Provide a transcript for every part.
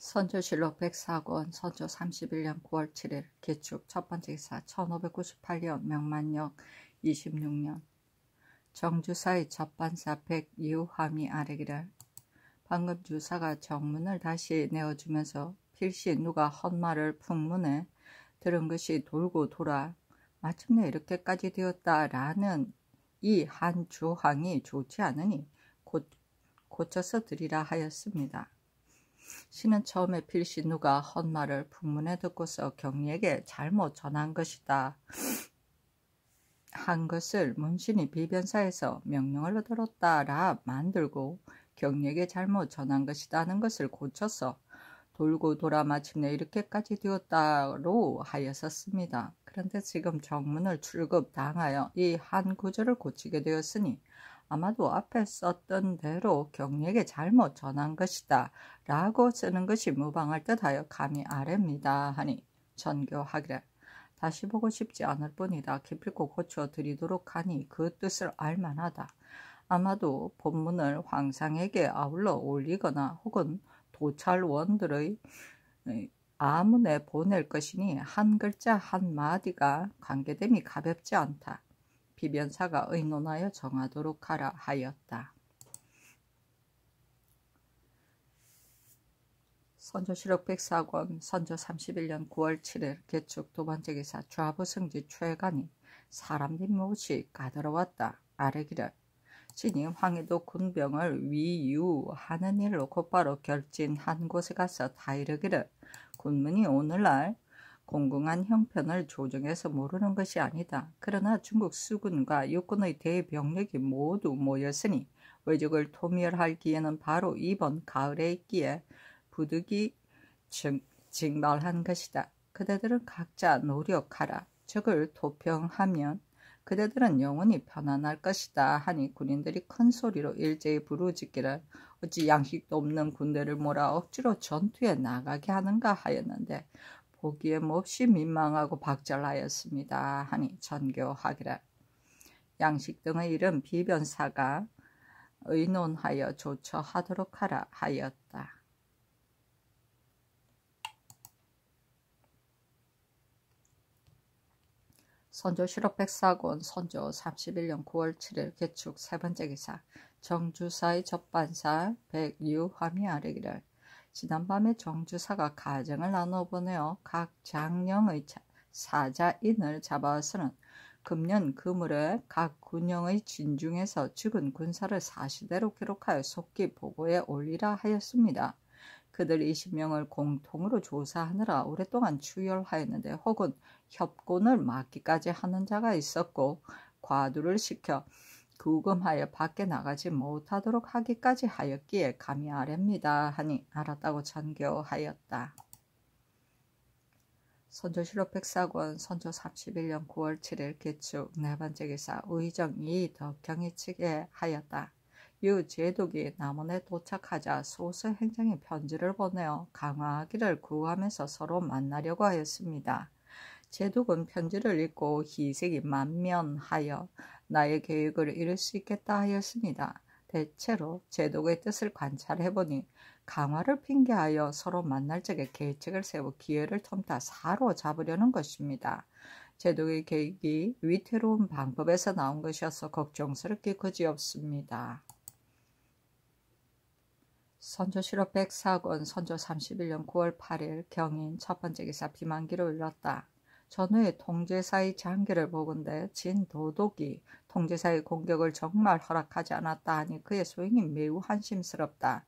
선조실록 104권 선조 31년 9월 7일 개축 첫번째 기사 1598년 명만역 26년 정주사의 첫반사 백유함이 아래기를 방금 주사가 정문을 다시 내어주면서 필시 누가 헛말을 풍문에 들은 것이 돌고 돌아 마침내 이렇게까지 되었다라는 이 한 주항이 좋지 않으니 곧 고쳐서 드리라 하였습니다. 신은 처음에 필시 누가 헛말을 풍문에 듣고서 경리에게 잘못 전한 것이다 한 것을 문신이 비변사에서 명령을 들었다라 만들고 경리에게 잘못 전한 것이다는 것을 고쳐서 돌고 돌아 마침내 이렇게까지 되었다로 하였었습니다. 그런데 지금 정문을 출급당하여 이 한 구절을 고치게 되었으니 아마도 앞에 썼던 대로 경리에게 잘못 전한 것이다 라고 쓰는 것이 무방할 듯하여 감히 아래입니다 하니 전교하기를 다시 보고 싶지 않을 뿐이다. 기필코 고쳐 드리도록 하니 그 뜻을 알만하다. 아마도 본문을 황상에게 아울러 올리거나 혹은 도찰원들의 아문에 보낼 것이니 한 글자 한 마디가 관계됨이 가볍지 않다. 비변사가 의논하여 정하도록 하라 하였다. 선조실록 104권 선조 31년 9월 7일 개축 두번째 기사 좌부승지 최간이 사람들 못이 까다로웠다. 아래기를 신이 황해도 군병을 위유하는 일로 곧바로 결진한 곳에 가서 다 이르기를 군문이 오늘날 공공한 형편을 조정해서 모르는 것이 아니다. 그러나 중국 수군과 육군의 대병력이 모두 모였으니 외적을 토멸할 기회는 바로 이번 가을에 있기에 부득이 징발한 것이다. 그대들은 각자 노력하라. 적을 도평하면 그대들은 영원히 편안할 것이다 하니 군인들이 큰 소리로 일제히 부르짖기를 어찌 양식도 없는 군대를 몰아 억지로 전투에 나가게 하는가 하였는데 보기에 몹시 민망하고 박절하였습니다 하니 전교하기를 양식 등의 일은 비변사가 의논하여 조처하도록 하라 하였다. 선조실록 104권 선조 31년 9월 7일 개축 세번째 기사 정주사의 첫반사 백유함이 아래기를 지난밤에 정주사가 가정을 나누어 보내어 각 장령의 사자인을 잡아서는 금년 그물에 각 군영의 진중에서 죽은 군사를 사시대로 기록하여 속기 보고에 올리라 하였습니다. 그들 20명을 공통으로 조사하느라 오랫동안 추열하였는데 혹은 협곤을 막기까지 하는 자가 있었고 과두를 시켜 구금하여 밖에 나가지 못하도록 하기까지 하였기에 감히 아래입니다 하니 알았다고 전교하였다. 선조실록 104권 선조 31년 9월 7일 개축 네번째 기사 의정 이덕경이 측에 하였다. 유 제독이 남원에 도착하자 소서 행정이 편지를 보내어 강화하기를 구하면서 서로 만나려고 하였습니다. 제독은 편지를 읽고 희색이 만면하여 나의 계획을 이룰 수 있겠다 하였습니다. 대체로 제독의 뜻을 관찰해보니 강화를 핑계하여 서로 만날 적에 계책을 세워 기회를 틈타 사로잡으려는 것입니다. 제독의 계획이 위태로운 방법에서 나온 것이어서 걱정스럽기 그지없습니다. 선조실록 104권 선조 31년 9월 8일 경인 첫번째 기사 비만기로 일렀다. 전후에 통제사의 장계를 보건대 진도독이 통제사의 공격을 정말 허락하지 않았다 하니 그의 소행이 매우 한심스럽다.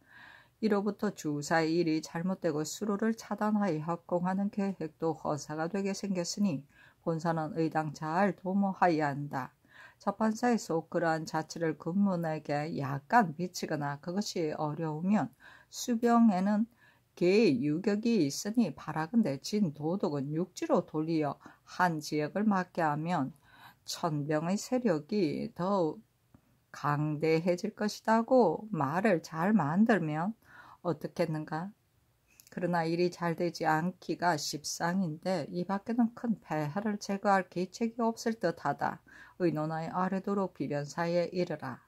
이로부터 주사의 일이 잘못되고 수로를 차단하여 협공하는 계획도 허사가 되게 생겼으니 본사는 의당 잘 도모하여야 한다. 접판사에서 그러한 자치를 군문에게 약간 비치거나 그것이 어려우면 수병에는 개 유격이 있으니 바라건대 진도독은 육지로 돌리어 한 지역을 맡게 하면 천병의 세력이 더욱 강대해질 것이라고 말을 잘 만들면 어떻겠는가? 그러나 일이 잘 되지 않기가 십상인데 이 밖에는 큰 폐해를 제거할 계책이 없을 듯하다. 의논하여 아래도록 비변사에 이르라.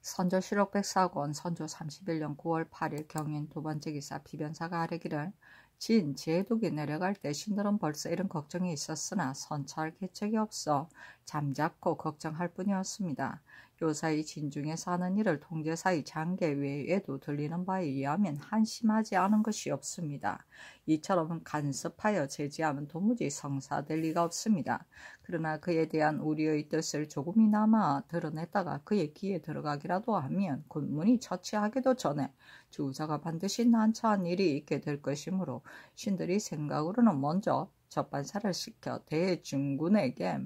선조실록 백사권 선조 31년 9월 8일 경인 두 번째 기사 비변사가 아뢰기를 진 제독이 내려갈 때 신들은 벌써 이런 걱정이 있었으나 선처할 계책이 없어 잠잡고 걱정할 뿐이었습니다. 요사이 진중에서 하는 일을 통제사의 장계 외에도 들리는 바에 의하면 한심하지 않은 것이 없습니다. 이처럼 간섭하여 제지하면 도무지 성사될 리가 없습니다. 그러나 그에 대한 우리의 뜻을 조금이나마 드러냈다가 그의 귀에 들어가기라도 하면 군문이 처치하기도 전에 주사가 반드시 난처한 일이 있게 될 것이므로 신들이 생각으로는 먼저 접반사를 시켜 대중군에게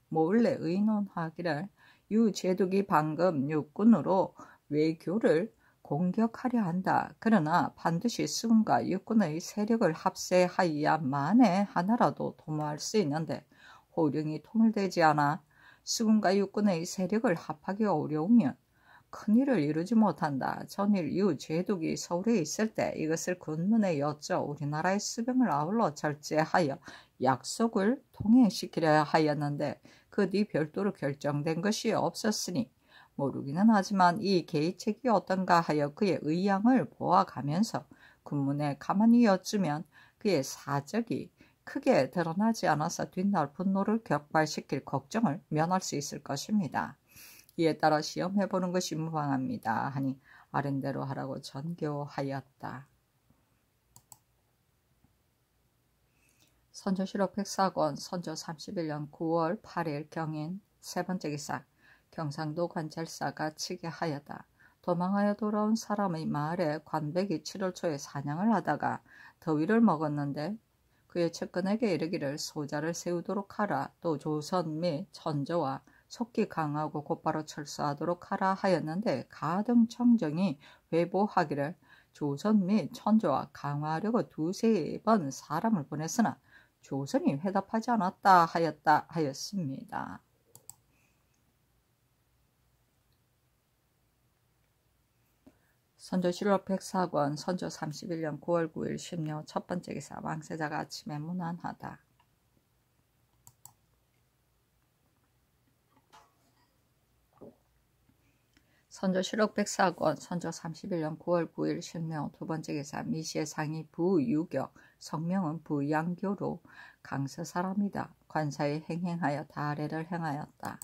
몰래 의논하기를 유제독이 방금 육군으로 외교를 공격하려 한다. 그러나 반드시 수군과 육군의 세력을 합세하여야만에 하나라도 도모할 수 있는데 호령이 통일되지 않아 수군과 육군의 세력을 합하기가 어려우면 큰일을 이루지 못한다. 전일 유제독이 서울에 있을 때 이것을 군문에 여쭈어 우리나라의 수병을 아울러 절제하여 약속을 통행시키려 하였는데 그 뒤 별도로 결정된 것이 없었으니 모르기는 하지만 이 계책이 어떤가 하여 그의 의향을 보아가면서 군문에 가만히 여쭈면 그의 사적이 크게 드러나지 않아서 뒷날 분노를 격발시킬 걱정을 면할 수 있을 것입니다. 이에 따라 시험해보는 것이 무방합니다. 하니 아랜대로 하라고 전교하였다. 선조실록 백사권 선조 31년 9월 8일 경인 세 번째 기사 경상도 관찰사가 치게 하였다. 도망하여 돌아온 사람의 마을에 관백이 7월 초에 사냥을 하다가 더위를 먹었는데 그의 측근에게 이르기를 소자를 세우도록 하라. 또 조선 및 천조와 속기 강하고 곧바로 철수하도록 하라 하였는데 가등청정이 회보하기를 조선 및 천조와 강화하려고 두세 번 사람을 보냈으나 조선이 회답하지 않았다 하였습니다. 선조실록 백사권 선조 31년 9월 9일 신묘 첫 번째 기사 왕세자가 아침에 문안하다. 선조실록 백사권 선조 31년 9월 9일 신묘 두 번째 기사 미시의 상이 부유격 성명은 부양교로 강서 사람이다. 관사에 행행하여 다례를 행하였다.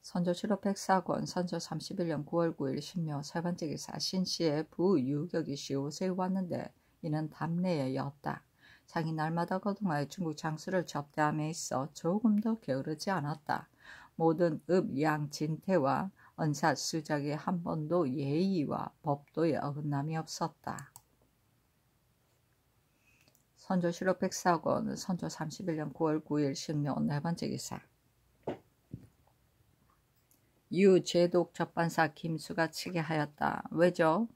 선조실록 백사권 선조 31년 9월 9일 신묘 세 번째 기사 신씨의 부유격이 시옷에 왔는데 이는 답례였다. 상이 날마다 거동하여 중국 장수를 접대함에 있어 조금도 게으르지 않았다. 모든 읍양진태와 언사 수작에 한 번도 예의와 법도에 어긋남이 없었다. 선조실록 백사권 선조 31년 9월 9일 신묘 네 번째 기사 유제독 접반사 김수가 치게 하였다. 왜죠?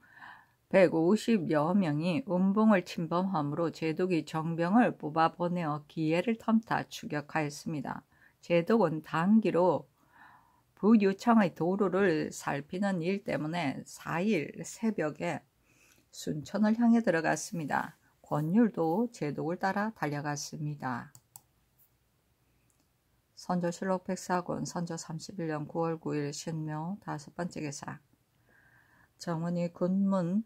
150여 명이 운봉을 침범함으로 제독이 정병을 뽑아보내어 기회를 텀타 추격하였습니다. 제독은 단기로 부유청의 도로를 살피는 일 때문에 4일 새벽에 순천을 향해 들어갔습니다. 권율도 제독을 따라 달려갔습니다. 선조실록 백사권 선조 31년 9월 9일 신묘 다섯 번째 기사 정원이 군문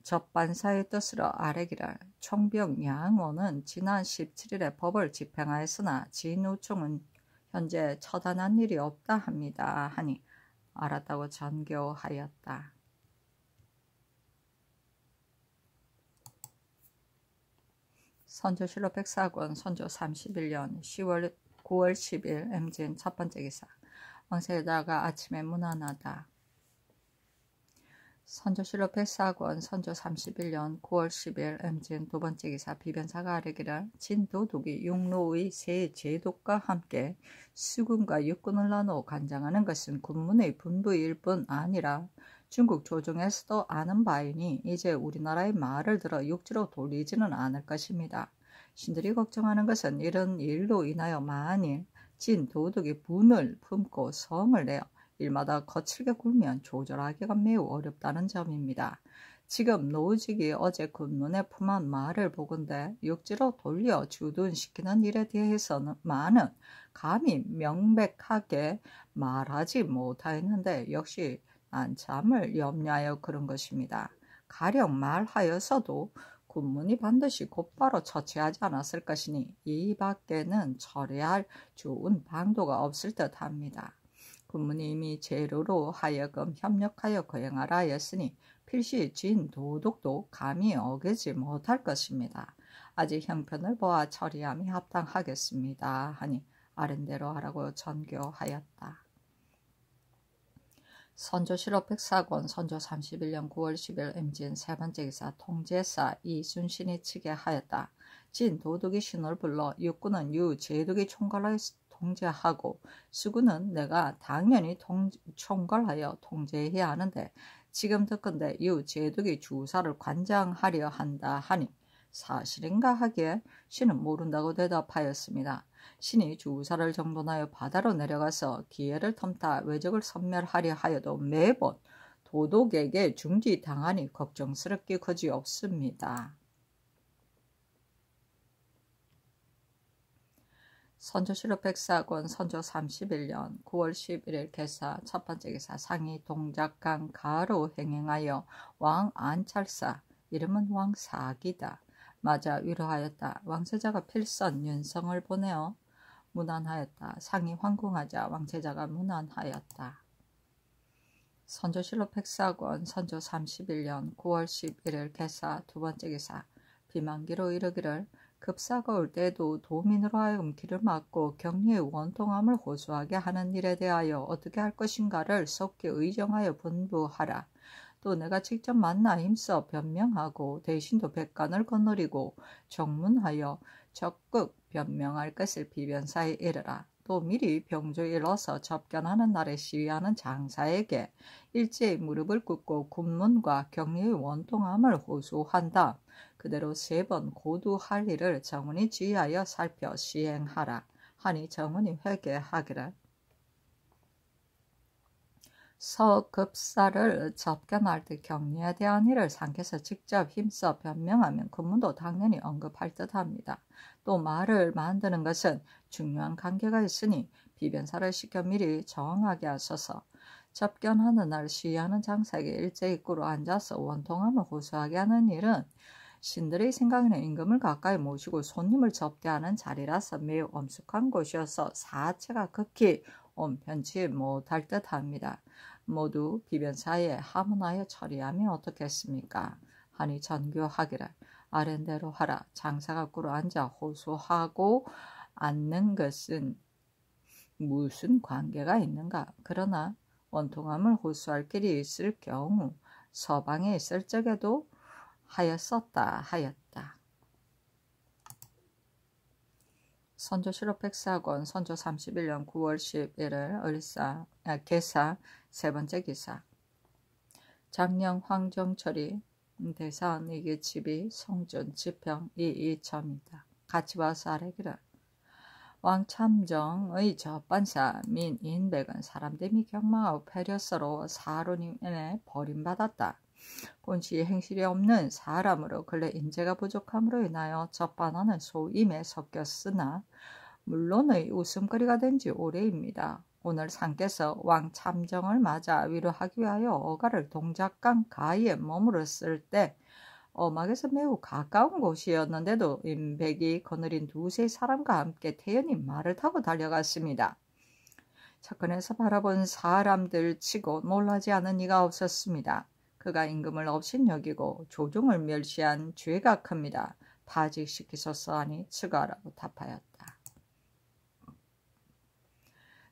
접반사의 뜻으로 아뢰기를 총병 양원은 지난 17일에 법을 집행하였으나 진우총은 현재 처단한 일이 없다 합니다. 하니 알았다고 전교하였다. 선조실록 백사권 선조 31년 9월 10일 엠진 첫 번째 기사 왕세자가 아침에 문안하다. 선조실록 백사권 선조 31년 9월 10일 엠진 두 번째 기사 비변사가 아뢰기를 진도독이 육로의 세 제독과 함께 수군과 육군을 나누어 관장하는 것은 군문의 분부일 뿐 아니라 중국 조정에서도 아는 바이니 이제 우리나라의 말을 들어 육지로 돌리지는 않을 것입니다. 신들이 걱정하는 것은 이런 일로 인하여 만일 진도독이 분을 품고 성을 내어 일마다 거칠게 굴면 조절하기가 매우 어렵다는 점입니다. 지금 노직이 어제 군문에 품한 말을 보건대 육지로 돌려 주둔시키는 일에 대해서는 많은 감히 명백하게 말하지 못하였는데 역시 난참을 염려하여 그런 것입니다. 가령 말하여서도 군문이 반드시 곧바로 처치하지 않았을 것이니 이 밖에는 처리할 좋은 방도가 없을 듯합니다. 군문이 이미 제로로 하여금 협력하여 거행하라 하였으니 필시 진 도둑도 감히 어기지 못할 것입니다. 아직 형편을 보아 처리함이 합당하겠습니다 하니 아랜대로 하라고 전교하였다. 선조실록 백사권 선조 31년 9월 10일 임진 세 번째 기사 통제사 이순신이 치게 하였다. 진 도둑이 신을 불러 육군은 유제독이 총괄하여 통제하고 수군은 내가 당연히 총괄하여 통제해야 하는데 지금 듣건대 유제독이 주사를 관장하려 한다 하니 사실인가 하기에 신은 모른다고 대답하였습니다. 신이 주사를 정돈하여 바다로 내려가서 기회를 텀타 외적을 섬멸하려 하여도 매번 도독에게 중지당하니 걱정스럽게 그지없습니다. 선조실록 백사권 선조 31년 9월 11일 개사 첫 번째 기사 상이 동작강 가로 행행하여 왕 안찰사 이름은 왕사기다. 맞아 위로하였다. 왕세자가 필선 윤성을 보내어 문안하였다. 상이 황궁하자 왕세자가 문안하였다. 선조실록 백사권 선조 31년 9월 11일 개사 두 번째 기사 비만기로 이르기를 급사가 올 때에도 도민으로 하여금 길을 막고 격리의 원통함을 호소하게 하는 일에 대하여 어떻게 할 것인가를 속히 의정하여 분부하라. 또 내가 직접 만나 힘써 변명하고 대신도 백관을 거느리고 정문하여 적극 변명할 것을 비변사에 이르라. 또 미리 병조에 일러서 접견하는 날에 시위하는 장사에게 일제히 무릎을 꿇고 군문과 격리의 원통함을 호소한다. 그대로 3번 고두할 일을 정훈이 지휘하여 살펴 시행하라. 하니 정훈이 회개하기를 서급사를 접견할 때 격리에 대한 일을 상께서 직접 힘써 변명하면 군문도 당연히 언급할 듯합니다. 또 말을 만드는 것은 중요한 관계가 있으니 비변사를 시켜 미리 정하게 하소서. 접견하는 날 시위하는 장사에게 일제히 꿇어 앉아서 원통함을 호소하게 하는 일은 신들의 생각에는 임금을 가까이 모시고 손님을 접대하는 자리라서 매우 엄숙한 곳이어서 사체가 극히 온편치 못할 듯합니다. 모두 비변사에 하문하여 처리하면 어떻겠습니까? 하니 전교하기를 아랜대로 하라. 장사가 꿇어 앉아 호소하고 앉는 것은 무슨 관계가 있는가? 그러나 원통함을 호소할 길이 있을 경우 서방에 있을 적에도 하였었다 하였다. 선조실록 백사권 선조 31년 9월 11일 개사 세 번째 기사 장령 황정철이 대사원 이기집이 송준 지평 이이점이다. 같이 와서 아래기를 왕참정의 접반사 민인백은 사람됨이 경망하고 패려서로 사로님에 버림받았다. 본시 행실이 없는 사람으로 근래 인재가 부족함으로 인하여 접반하는 소임에 섞였으나 물론의 웃음거리가 된 지 오래입니다. 오늘 상께서 왕 참정을 맞아 위로하기 위하여 어가를 동작강 가에 머물었을 때 어막에서 매우 가까운 곳이었는데도 임백이 거느린 두세 사람과 함께 태연히 말을 타고 달려갔습니다. 접근해서 바라본 사람들 치고 놀라지 않은 이가 없었습니다. 그가 임금을 업신여기고 조종을 멸시한 죄가 큽니다. 파직시키소서 하니 즉하라고 답하였다.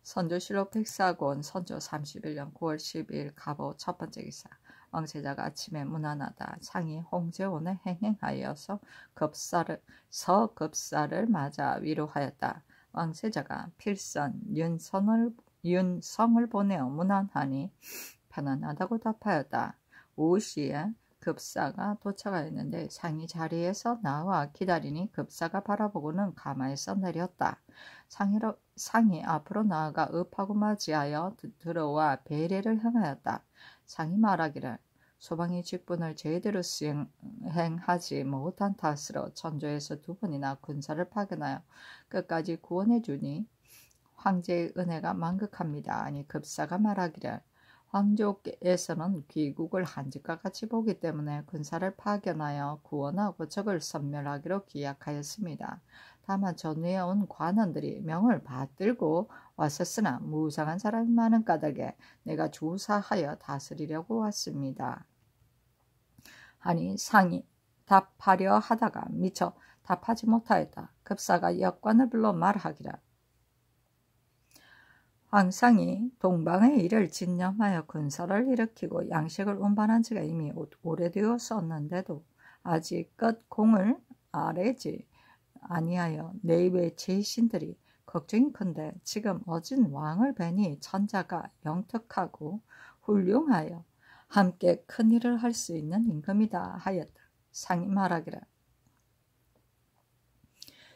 선조실록 백사권 선조 31년 9월 12일 갑오 첫 번째 기사 왕세자가 아침에 문안하다 상이 홍제원에 행행하여서 서급사를 맞아 위로하였다. 왕세자가 필선 윤성을 보내어 문안하니 편안하다고 답하였다. 오후 시에 급사가 도착하였는데 상이 자리에서 나와 기다리니 급사가 바라보고는 가마에서 내렸다. 상이 앞으로 나아가 읍하고 맞이하여 들어와 배례를 행하였다. 상이 말하기를 소방의 직분을 제대로 수행하지 못한 탓으로 천조에서 2번이나 군사를 파견하여 끝까지 구원해주니 황제의 은혜가 만극합니다. 아니 급사가 말하기를 황족에서는 귀국을 한직과 같이 보기 때문에 군사를 파견하여 구원하고 적을 섬멸하기로 기약하였습니다. 다만 전후에 온 관원들이 명을 받들고 왔었으나 무상한 사람이 많은 까닭에 내가 조사하여 다스리려고 왔습니다. 하니 상이 답하려 하다가 미처 답하지 못하였다. 급사가 역관을 불러 말하기를 황상이 동방의 일을 진념하여 군사를 일으키고 양식을 운반한 지가 이미 오래되었었는데도 아직 끝 공을 아래지 아니하여 내외 제신들이 걱정이 큰데 지금 어진 왕을 뵈니 천자가 영특하고 훌륭하여 함께 큰일을 할 수 있는 임금이다 하였다. 상이 말하기를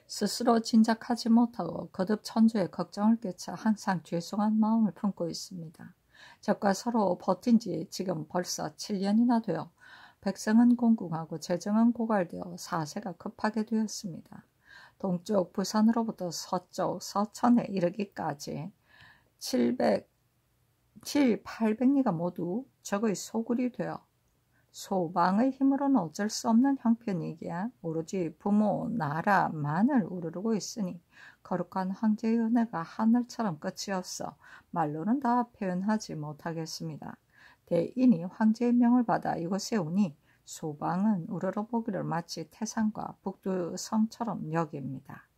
스스로 진작하지 못하고 거듭 천주에 걱정을 끼쳐 항상 죄송한 마음을 품고 있습니다. 적과 서로 버틴 지 지금 벌써 7년이나 되어 백성은 공궁하고 재정은 고갈되어 사세가 급하게 되었습니다. 동쪽 부산으로부터 서쪽 서천에 이르기까지 800리가 모두 적의 소굴이 되어 소방의 힘으로는 어쩔 수 없는 형편이기에 오로지 부모 나라만을 우르르고 있으니 거룩한 황제의 은혜가 하늘처럼 끝이 없어 말로는 다 표현하지 못하겠습니다. 대인이 황제의 명을 받아 이곳에 오니 소방은 우러러보기를 마치 태산과 북두성처럼 여깁니다.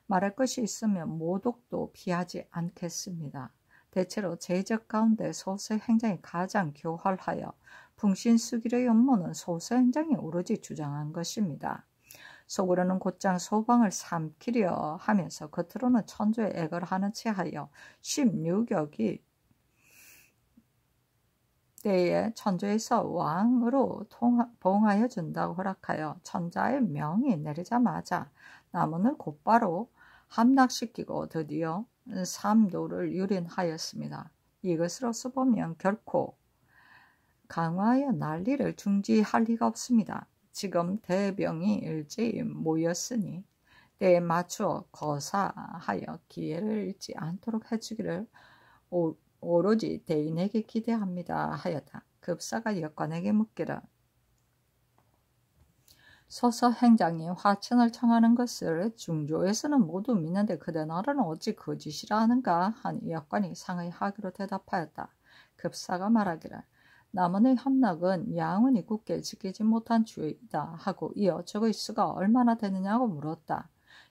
말할 것이 있으면 모독도 피하지 않겠습니다. 대체로 제적 가운데 소서행장이 가장 교활하여 풍신수길의 연모는 소서행장이 오로지 주장한 것입니다. 속으로는 곧장 소방을 삼키려 하면서 겉으로는 천조에 액을 하는 체하여 16여기 때에 천조에서 왕으로 봉하여 준다고 허락하여 천자의 명이 내리자마자 남원을 곧바로 함락시키고 드디어 삼도를 유린하였습니다. 이것으로서 보면 결코 강화하여 난리를 중지할 리가 없습니다. 지금 대병이 일제히 모였으니 때에 맞추어 거사하여 기회를 잃지 않도록 해주기를 오로지 대인에게 기대합니다 하였다. 급사가 역관에게 묻기를 소서행장이 화천을 청하는 것을 중조에서는 모두 믿는데 그대 나라는 어찌 거짓이라 하는가 하니 역관이 상의 하기로 대답하였다. 급사가 말하기를 남원의 함락은 양원이 굳게 지키지 못한 죄이다 하고 이어 적의 수가 얼마나 되느냐고 물었다.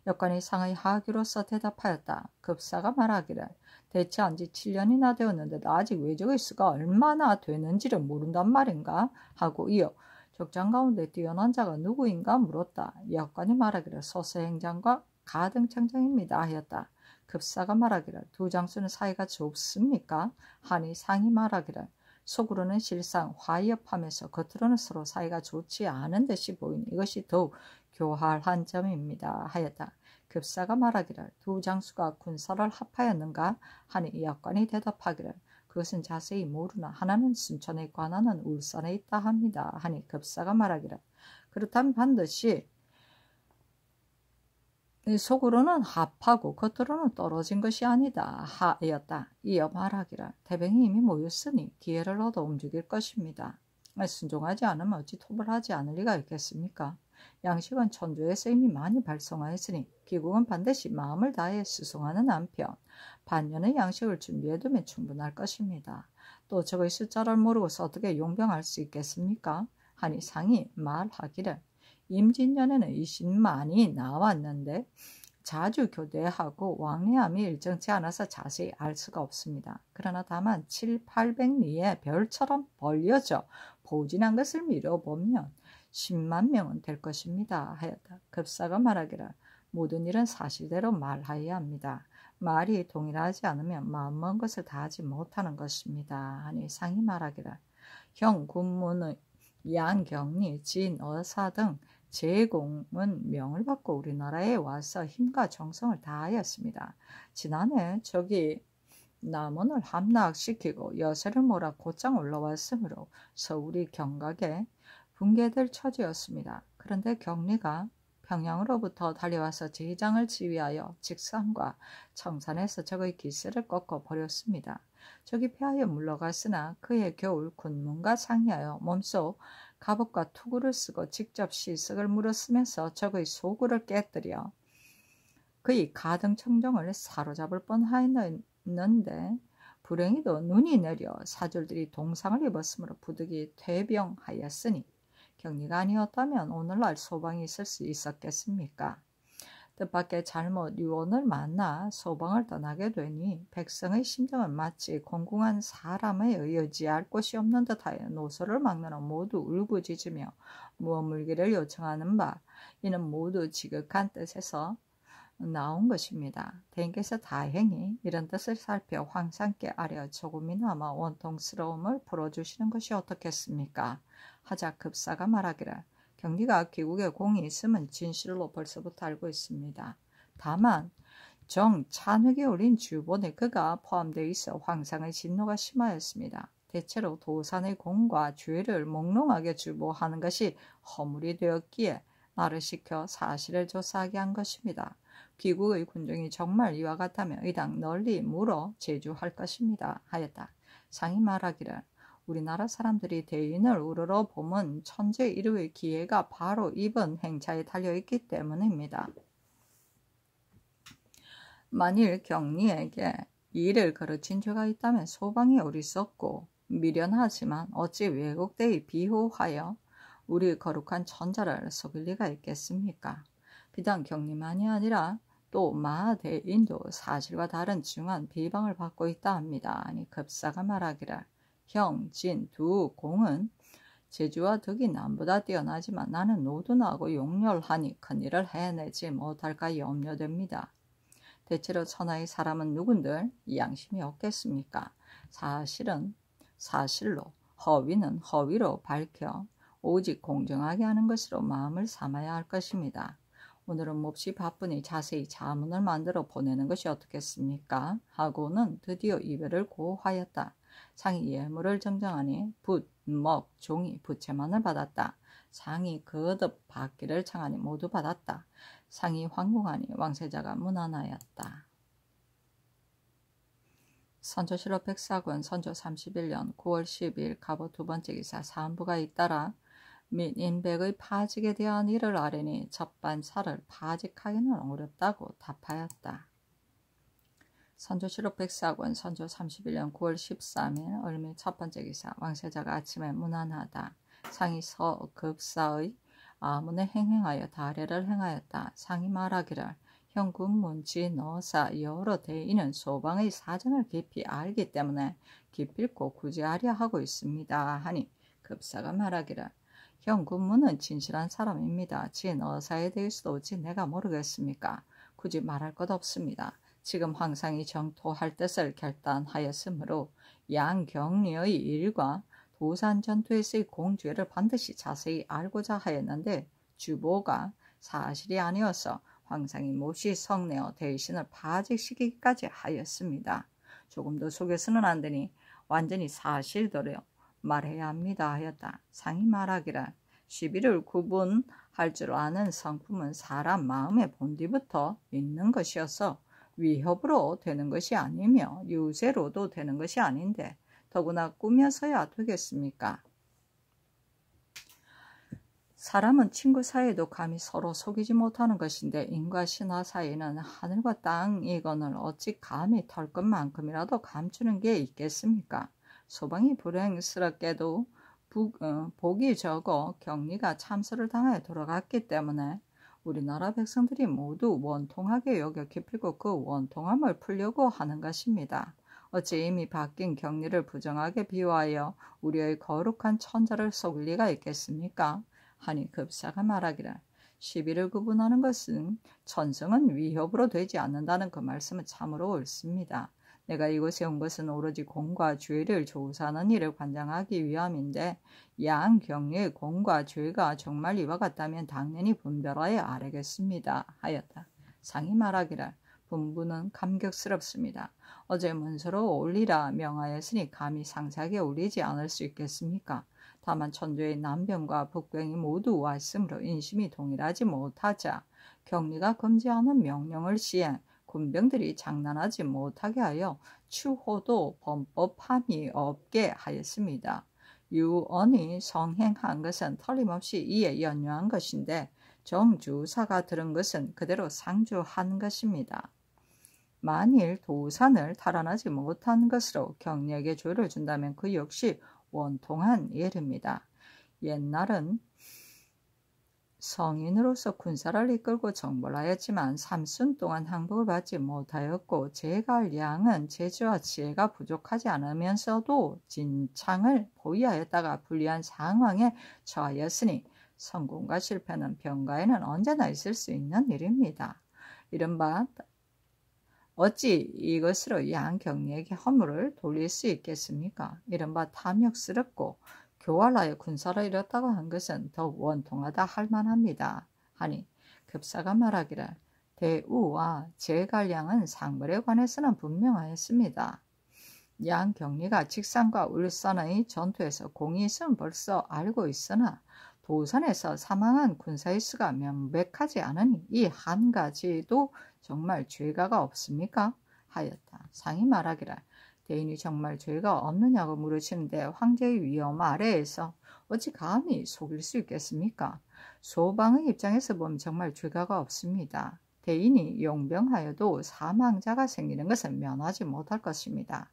역관이 상의 하기로서 대답하였다. 급사가 말하기를 대체한 지 7년이나 되었는데도 아직 외적의 수가 얼마나 되는지를 모른단 말인가 하고 이어 적장 가운데 뛰어난 자가 누구인가 물었다. 역관이 말하기를 소서행장과 가등청장입니다 하였다. 급사가 말하기를 두 장수는 사이가 좁습니까? 하니 상이 말하기를 속으로는 실상 화협하면서 겉으로는 서로 사이가 좋지 않은 듯이 보이니 이것이 더욱 교활한 점입니다 하였다. 급사가 말하기를 두 장수가 군사를 합하였는가 하니 역관이 대답하기를 그것은 자세히 모르나 하나는 순천에 있고 하나는 울산에 있다 합니다 하니 급사가 말하기를 그렇다면 반드시 속으로는 합하고 겉으로는 떨어진 것이 아니다 하였다. 이어 말하기를 대병이 이미 모였으니 기회를 얻어 움직일 것입니다. 순종하지 않으면 어찌 토벌 하지 않을 리가 있겠습니까? 양식은 천주에서 이미 많이 발송하였으니 귀국은 반드시 마음을 다해 수송하는 한편 반년의 양식을 준비해두면 충분할 것입니다. 또 적의 숫자를 모르고서 어떻게 용병할 수 있겠습니까? 하니 상이 말하기를 임진년에는 20만이 나왔는데 자주 교대하고 왕래함이 일정치 않아서 자세히 알 수가 없습니다. 그러나 다만 700~800리에 별처럼 벌려져 보진한 것을 미뤄보면 10만 명은 될 것입니다 하였다. 급사가 말하기를 모든 일은 사실대로 말하여야 합니다. 말이 동일하지 않으면 마음먹은 것을 다하지 못하는 것입니다 하니 상이 말하기를 형 군문의 양경리, 진어사 등 제공은 명을 받고 우리나라에 와서 힘과 정성을 다하였습니다. 지난해 적이 남원을 함락시키고 여세를 몰아 곧장 올라왔으므로 서울이 경각에 붕괴될 처지였습니다. 그런데 경리가 평양으로부터 달려와서 제장을 지휘하여 직산과 청산에서 적의 기세를 꺾어 버렸습니다. 적이 패하여 물러갔으나 그해 겨울 군문과 상의하여 몸속 갑옷과 투구를 쓰고 직접 시석을 물었으면서 적의 소굴을 깨뜨려 그의 가등청정을 사로잡을 뻔하였는데 불행히도 눈이 내려 사졸들이 동상을 입었으므로 부득이 퇴병하였으니 경리가 아니었다면 오늘날 소방이 있을 수 있었겠습니까? 뜻밖의 잘못 유언을 만나 소방을 떠나게 되니 백성의 심정은 마치 공공한 사람에 의지할 곳이 없는 듯하여 노소를 막느라 모두 울부짖으며 머물기를 요청하는 바 이는 모두 지극한 뜻에서 나온 것입니다. 대인께서 다행히 이런 뜻을 살펴 황상께 아려 조금이나마 원통스러움을 풀어주시는 것이 어떻겠습니까? 하자 급사가 말하기를 경리가 귀국에 공이 있음은 진실로 벌써부터 알고 있습니다. 다만 정찬획에 올린 주본에 그가 포함되어 있어 황상의 진노가 심하였습니다. 대체로 도산의 공과 죄를 몽롱하게 주보하는 것이 허물이 되었기에 나를 시켜 사실을 조사하게 한 것입니다. 귀국의 군중이 정말 이와 같다면 의당 널리 물어 제주할 것입니다. 하였다. 상이 말하기를 우리나라 사람들이 대인을 우러러 보면 천재 이루의 기회가 바로 이번 행차에 달려있기 때문입니다. 만일 경리에게 이 일을 가르친 죄가 있다면 소방이 어리석고 미련하지만 어찌 왜곡되이 비호하여 우리 거룩한 천자를 속일 리가 있겠습니까? 비단 경리만이 아니라 또 마대인도 사실과 다른 중한 비방을 받고 있다 합니다. 아니 급사가 말하기를 형, 진 두 공은 재주와 덕이 남보다 뛰어나지만 나는 노둔하고 용렬하니 큰일을 해내지 못할까 염려됩니다. 대체로 천하의 사람은 누군들 양심이 없겠습니까? 사실은 사실로, 허위는 허위로 밝혀 오직 공정하게 하는 것으로 마음을 삼아야 할 것입니다. 오늘은 몹시 바쁘니 자세히 자문을 만들어 보내는 것이 어떻겠습니까? 하고는 드디어 이별을 고하였다. 상이 예물을 정정하니 붓, 먹, 종이, 부채만을 받았다. 상이 거듭 받기를 청하니 모두 받았다. 상이 황궁하니 왕세자가 문안하였다. 선조실록 백사군 선조 31년 9월 10일 갑오 두 번째 기사 사안부가 잇따라 및 인백의 파직에 대한 일을 아뢰니 접반사를 파직하기는 어렵다고 답하였다. 선조실록 백사군 선조 31년 9월 13일 을미 첫 번째 기사 왕세자가 아침에 문안하다. 상이 서급사의 아문에 행행하여 다례를 행하였다. 상이 말하기를 현군문 진어사 여러 대인은 소방의 사정을 깊이 알기 때문에 기필코 구제하려 하고 있습니다. 하니 급사가 말하기를 현군문은 진실한 사람입니다. 진어사에 대해서도 어찌 내가 모르겠습니까? 굳이 말할 것 없습니다. 지금 황상이 정토할 뜻을 결단하였으므로 양경리의 일과 도산 전투에서의 공죄를 반드시 자세히 알고자 하였는데 주보가 사실이 아니어서 황상이 몹시 성내어 대신을 파직시키기까지 하였습니다. 조금 더 속여서는 안 되니 완전히 사실대로 말해야 합니다 하였다. 상이 말하기를 시비를 구분할 줄 아는 성품은 사람 마음의 본디부터 있는 것이어서 위협으로 되는 것이 아니며 유세로도 되는 것이 아닌데 더구나 꾸며서야 되겠습니까? 사람은 친구 사이에도 감히 서로 속이지 못하는 것인데 인과 신하 사이에는 하늘과 땅이거늘 어찌 감히 털 것만큼이라도 감추는 게 있겠습니까? 소방이 불행스럽게도 복이 적어 경리가 참소를 당하여 돌아갔기 때문에 우리나라 백성들이 모두 원통하게 여겨 기필고 그 원통함을 풀려고 하는 것입니다. 어찌 이미 바뀐 경리를 부정하게 비유하여 우리의 거룩한 천자를 속일 리가 있겠습니까? 하니 급사가 말하기를 시비를 구분하는 것은 천성은 위협으로 되지 않는다는 그 말씀은 참으로 옳습니다. 내가 이곳에 온 것은 오로지 공과 죄를 조사하는 일을 관장하기 위함인데 양경리의 공과 죄가 정말 이와 같다면 당연히 분별하여 아뢰겠습니다. 하였다. 상이 말하기를 분부는 감격스럽습니다. 어제 문서로 올리라 명하였으니 감히 상세하게 올리지 않을 수 있겠습니까? 다만 천조의 남병과 북병이 모두 왔으므로 인심이 동일하지 못하자 격리가 금지하는 명령을 시행, 군병들이 장난하지 못하게 하여 추호도 범법함이 없게 하였습니다. 유언이 성행한 것은 틀림없이 이에 연유한 것인데 정주사가 들은 것은 그대로 상주한 것입니다. 만일 도산을 탈환하지 못한 것으로 경력에 조를 준다면 그 역시 원통한 일입니다. 옛날은 성인으로서 군사를 이끌고 정벌 하였지만 3순 동안 항복을 받지 못하였고 제갈량은 재주와 지혜가 부족하지 않으면서도 진창을 보유하였다가 불리한 상황에 처하였으니 성공과 실패는 병가에는 언제나 있을 수 있는 일입니다. 이른바 어찌 이것으로 양경리에게 허물을 돌릴 수 있겠습니까? 이른바 탐욕스럽고 교활하여 군사를 잃었다고 한 것은 더욱 원통하다 할 만합니다. 하니 급사가 말하기를 대우와 제갈량은 상벌에 관해서는 분명하였습니다. 양경리가 직산과 울산의 전투에서 공이 있음은 벌써 알고 있으나 도산에서 사망한 군사의 수가 명백하지 않으니 이 한 가지도 정말 죄가가 없습니까? 하였다. 상이 말하기를 대인이 정말 죄가 없느냐고 물으시는데 황제의 위엄 아래에서 어찌 감히 속일 수 있겠습니까? 소방의 입장에서 보면 정말 죄가가 없습니다. 대인이 용병하여도 사망자가 생기는 것은 면하지 못할 것입니다.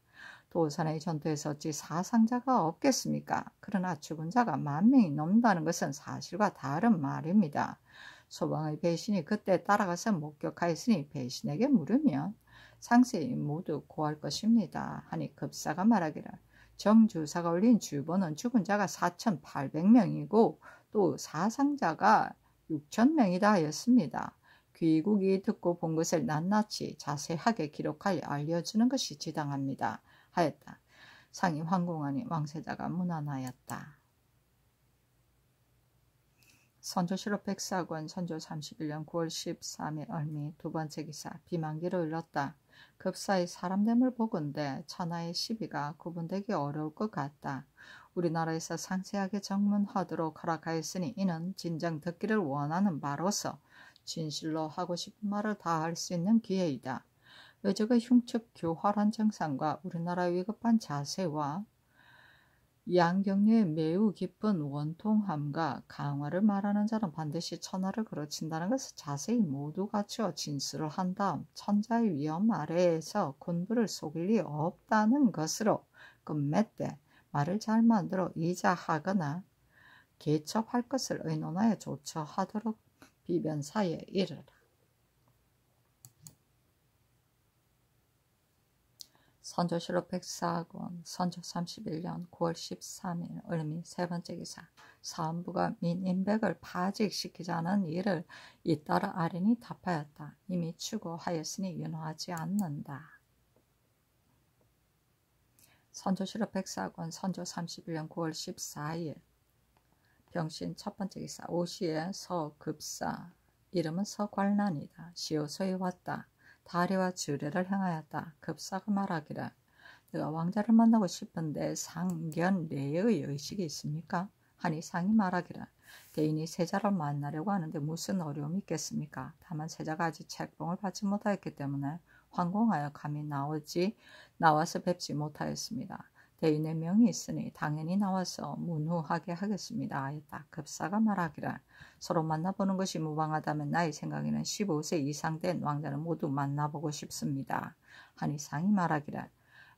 도산의 전투에서 어찌 사상자가 없겠습니까? 그러나 죽은 자가 10,000명이 넘는다는 것은 사실과 다른 말입니다. 소방의 배신이 그때 따라가서 목격하였으니 배신에게 물으면 상세히 모두 고할 것입니다. 하니 급사가 말하기를 정주사가 올린 주보는 죽은 자가 4,800명이고 또 사상자가 6,000명이다 하였습니다. 귀국이 듣고 본 것을 낱낱이 자세하게 기록하여 알려주는 것이 지당합니다. 하였다. 상이 황공하니 왕세자가 문안하였다. 선조실록 백사권 선조 31년 9월 13일 얼미 두 번째 기사 비만기로 일렀다. 급사의 사람됨을 보건대 천하의 시비가 구분되기 어려울 것 같다. 우리나라에서 상세하게 정문하도록 허락하였으니 이는 진정 듣기를 원하는 바로서 진실로 하고 싶은 말을 다 할 수 있는 기회이다. 외적의 흉측 교활한 정상과 우리나라의 위급한 자세와 양경류의 매우 깊은 원통함과 강화를 말하는 자는 반드시 천하를 그르친다는 것을 자세히 모두 갖추어 진술을 한 다음 천자의 위엄 아래에서 군부를 속일 리 없다는 것으로 끝맺되 말을 잘 만들어 이자하거나 개첩할 것을 의논하여 조처하도록 비변사에 이르라. 선조실록 백사권 선조 31년 9월 13일 을미 세 번째 기사 사헌부가 민인백을 파직시키자는 일을 잇따라 아린이 답하였다. 이미 추구하였으니 윤호하지 않는다. 선조실록 백사권 선조 31년 9월 14일 병신 첫 번째 기사 오시의 서급사 이름은 서관란이다. 시오소에 왔다. 다리와 주례를 행하였다. 급사가 말하기를 내가 왕자를 만나고 싶은데 상견례의 의식이 있습니까? 하니 상이 말하기를 대인이 세자를 만나려고 하는데 무슨 어려움이 있겠습니까? 다만 세자가 아직 책봉을 받지 못하였기 때문에 황공하여 감히 나와서 뵙지 못하였습니다. 대인의 명이 있으니 당연히 나와서 문후하게 하겠습니다. 하였다. 급사가 말하기를 서로 만나보는 것이 무방하다면 나의 생각에는 15세 이상 된 왕자는 모두 만나보고 싶습니다. 하니 상이 말하기를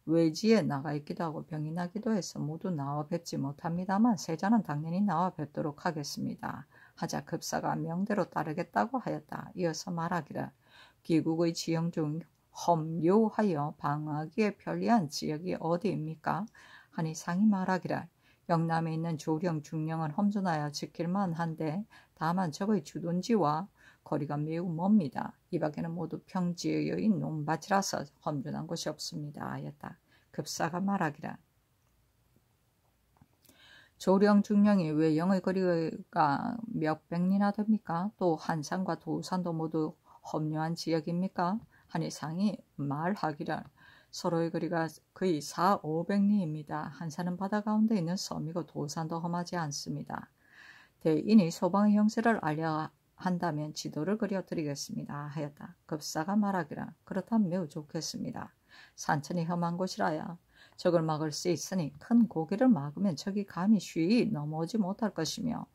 외지에 나가 있기도 하고 병이 나기도 해서 모두 나와 뵙지 못합니다만 세자는 당연히 나와 뵙도록 하겠습니다. 하자 급사가 명대로 따르겠다고 하였다. 이어서 말하기를 귀국의 지형 중 험요하여 방어하기에 편리한 지역이 어디입니까? 하니 상이 말하기를 영남에 있는 조령, 중령은 험준하여 지킬만 한데 다만 적의 주둔지와 거리가 매우 멉니다. 이 밖에는 모두 평지의 논밭이라서 험준한 곳이 없습니다. 하였다. 급사가 말하기를 조령, 중령이 왜 영의 거리가 몇 백리나 됩니까? 또 한산과 도산도 모두 험요한 지역입니까? 하니 상이 말하기를 서로의 거리가 거의 4,500리입니다. 한산은 바다 가운데 있는 섬이고 도산도 험하지 않습니다. 대인이 소방의 형세를 알려 한다면 지도를 그려드리겠습니다 하였다. 급사가 말하기를 그렇다면 매우 좋겠습니다. 산천이 험한 곳이라야 적을 막을 수 있으니 큰 고개를 막으면 적이 감히 쉬이 넘어오지 못할 것이며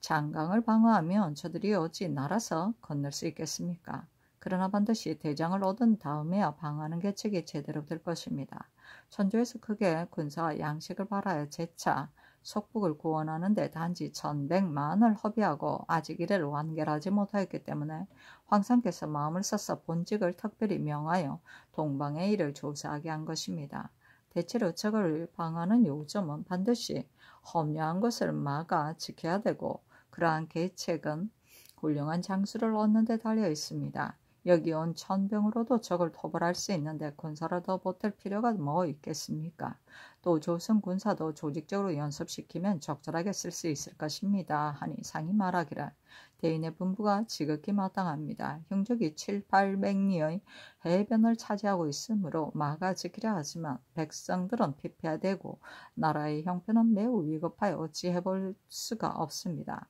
장강을 방어하면 저들이 어찌 날아서 건널 수 있겠습니까? 그러나 반드시 대장을 얻은 다음에야 방어하는 계책이 제대로 될 것입니다. 천조에서 크게 군사와 양식을 바라여 재차 속국을 구원하는데 단지 1,100만을 허비하고 아직 이래를 완결하지 못하였기 때문에 황상께서 마음을 써서 본직을 특별히 명하여 동방의 일을 조사하게 한 것입니다. 대체로 적을 방어하는 요점은 반드시 험야한 것을 막아 지켜야 되고 그러한 계책은 훌륭한 장수를 얻는 데 달려 있습니다. 여기 온 1,000병으로도 적을 토벌할 수 있는데 군사를 더 보탤 필요가 뭐 있겠습니까? 또 조선 군사도 조직적으로 연습시키면 적절하게 쓸 수 있을 것입니다. 하니 상이 말하기를 대인의 분부가 지극히 마땅합니다. 형적이 7,800리의 해변을 차지하고 있으므로 막아 지키려 하지만 백성들은 피폐하되고 나라의 형편은 매우 위급하여 어찌 해볼 수가 없습니다.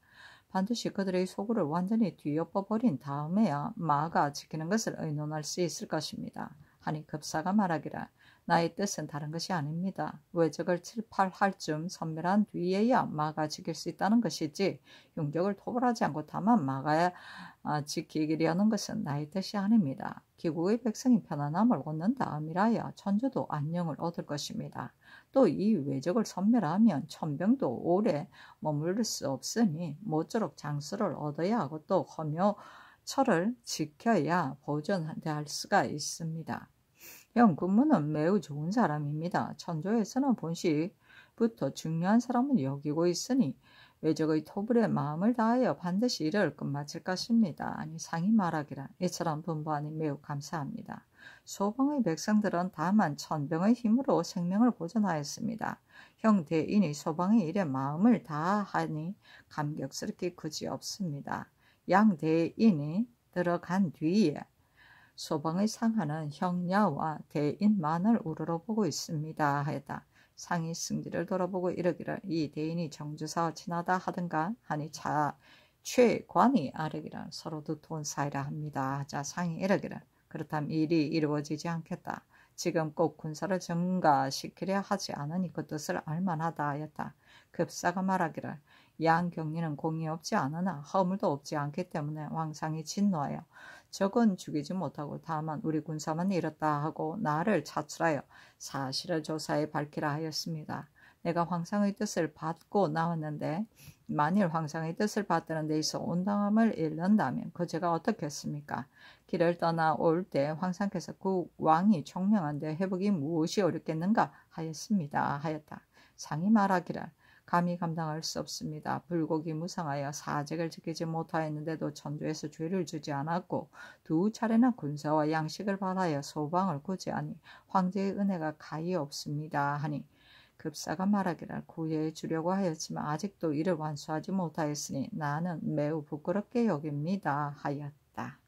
반드시 그들의 소굴을 완전히 뒤엎어버린 다음에야 막아 지키는 것을 의논할 수 있을 것입니다. 하니 급사가 말하기를 나의 뜻은 다른 것이 아닙니다. 외적을 칠팔할 쯤 선멸한 뒤에야 막아 지킬 수 있다는 것이지 용적을 토벌하지 않고 다만 막아야 지키려는 것은 나의 뜻이 아닙니다. 기국의 백성이 편안함을 얻는 다음이라야 천주도 안녕을 얻을 것입니다. 또 이 외적을 선멸하면 1,000병도 오래 머무를 수 없으니 모쪼록 장수를 얻어야 하고 또 허묘철을 지켜야 보존할 수가 있습니다. 형 군무는 매우 좋은 사람입니다. 천조에서는 본시부터 중요한 사람을 여기고 있으니 외적의 토벌에 마음을 다하여 반드시 이를 끝마칠 것입니다. 아니 상이 말하기를 이처럼 분부하니 매우 감사합니다. 소방의 백성들은 다만 1,000병의 힘으로 생명을 보존하였습니다. 형 대인이 소방의 일에 마음을 다하니 감격스럽게 그지없습니다. 양 대인이 들어간 뒤에 소방의 상하는 형야와 대인만을 우러러보고 있습니다 하였다. 상이 승지를 돌아보고 이르기를 이 대인이 정주사와 친하다 하든가 하니 최관이 아르기를 서로 두터운 사이라 합니다. 자 상이 이르기를 그렇다면 일이 이루어지지 않겠다. 지금 꼭 군사를 증가시키려 하지 않으니 그 뜻을 알만하다 하였다. 급사가 말하기를 양 경리는 공이 없지 않으나 허물도 없지 않기 때문에 왕상이 진노하여 적은 죽이지 못하고 다만 우리 군사만 잃었다 하고 나를 차출하여 사실을 조사해 밝히라 하였습니다. 내가 황상의 뜻을 받고 나왔는데 만일 황상의 뜻을 받드는 데 있어 온당함을 잃는다면 그 죄가 어떻겠습니까? 길을 떠나 올 때 황상께서 그 왕이 총명한데 회복이 무엇이 어렵겠는가 하였습니다 하였다. 상이 말하기를 감히 감당할 수 없습니다. 불곡이 무상하여 사직을 지키지 못하였는데도 천주에서 죄를 주지 않았고 2차례나 군사와 양식을 바라여 소방을 구제하니 황제의 은혜가 가히 없습니다 하니 급사가 말하기를 구해해 주려고 하였지만 아직도 이를 완수하지 못하였으니 나는 매우 부끄럽게 여깁니다 하였다.